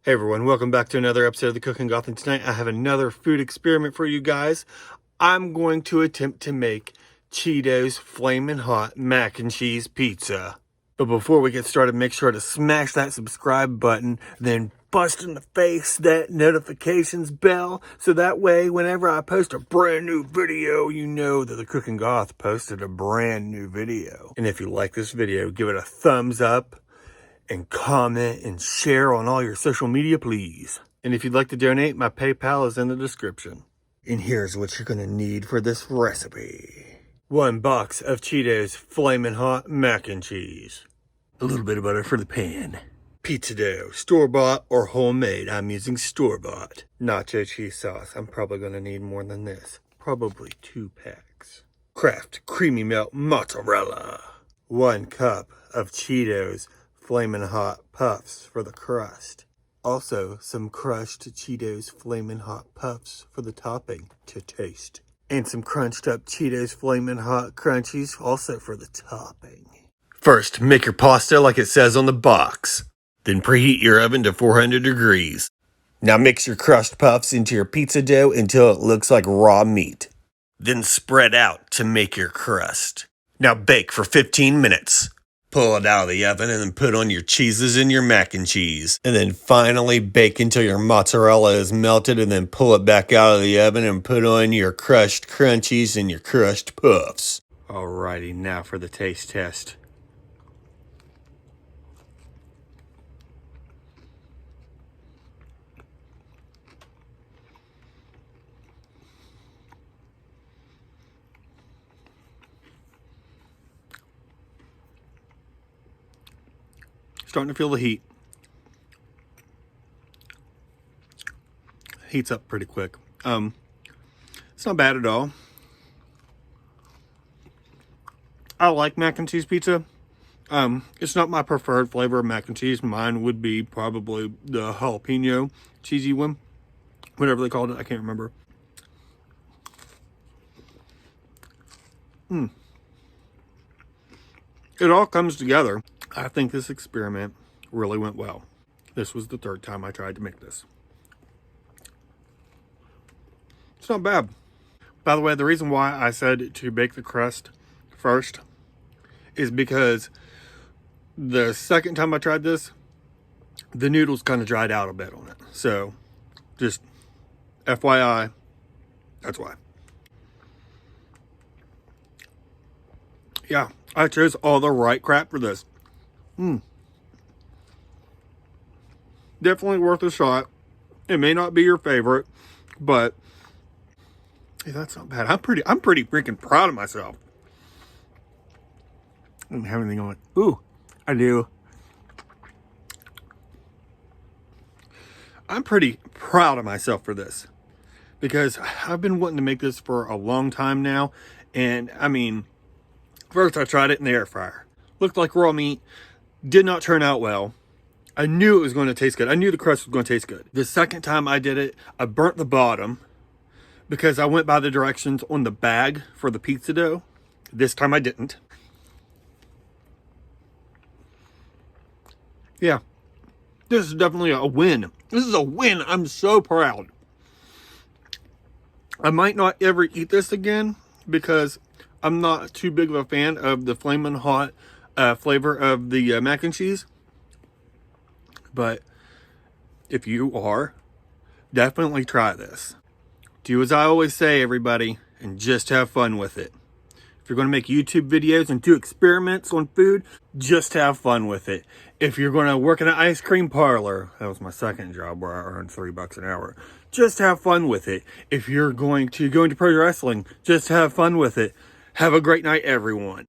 Hey everyone, welcome back to another episode of the Cooking Goth, and tonight I have another food experiment for you guys. I'm going to attempt to make Cheetos Flamin Hot Mac and Cheese Pizza. But before we get started, make sure to smash that subscribe button, then bust in the face that notifications bell, so that way whenever I post a brand new video, you know that the Cooking Goth posted a brand new video. And if you like this video, give it a thumbs up, and comment and share on all your social media, please. And if you'd like to donate, my PayPal is in the description. And here's what you're gonna need for this recipe. 1 box of Cheetos Flamin Hot Mac and Cheese. A little bit of butter for the pan. Pizza dough, store-bought or homemade. I'm using store-bought. Nacho cheese sauce. I'm probably gonna need more than this. Probably 2 packs. Kraft Creamy Melt Mozzarella. 1 cup of Cheetos Flamin Hot Puffs for the crust. Also, some crushed Cheetos Flamin Hot Puffs for the topping to taste. And some crunched up Cheetos Flamin Hot Crunchies also for the topping. First, make your pasta like it says on the box. Then preheat your oven to 400 degrees. Now mix your crushed puffs into your pizza dough until it looks like raw meat. Then spread out to make your crust. Now bake for 15 minutes. Pull it out of the oven and then put on your cheeses and your mac and cheese. And then finally bake until your mozzarella is melted, and then pull it back out of the oven and put on your crushed crunchies and your crushed puffs. Alrighty, now for the taste test. Starting to feel the heat. Heats up pretty quick. It's not bad at all. I like mac and cheese pizza. It's not my preferred flavor of mac and cheese. Mine would be probably the jalapeno cheesy one. Whatever they called it, I can't remember. It all comes together. I think this experiment really went well. This was the 3rd time I tried to make this. It's not bad. By the way, the reason why I said to bake the crust first is because the 2nd time I tried this, the noodles kind of dried out a bit on it. So, just FYI, that's why. Yeah, I chose all the right crap for this. Definitely worth a shot. It may not be your favorite, but hey, that's not bad. I'm pretty freaking proud of myself. I don't have anything on it. Ooh, I do. I'm pretty proud of myself for this, because I've been wanting to make this for a long time now. And I mean, first I tried it in the air fryer. Looked like raw meat. Did not turn out well. I knew it was going to taste good. I knew the crust was going to taste good. The 2nd time I did it, I burnt the bottom because I went by the directions on the bag for the pizza dough. This time I didn't. Yeah, this is definitely a win. This is a win. I'm so proud. I might not ever eat this again because I'm not too big of a fan of the Flamin' Hot flavor of the mac and cheese. But if you are, definitely try this. Do as I always say, everybody, and just have fun with it. If you're going to make YouTube videos and do experiments on food, just have fun with it. If you're going to work in an ice cream parlor, that was my 2nd job where I earned $3 an hour, just have fun with it. If you're going to go into pro wrestling, just have fun with it. Have a great night, everyone.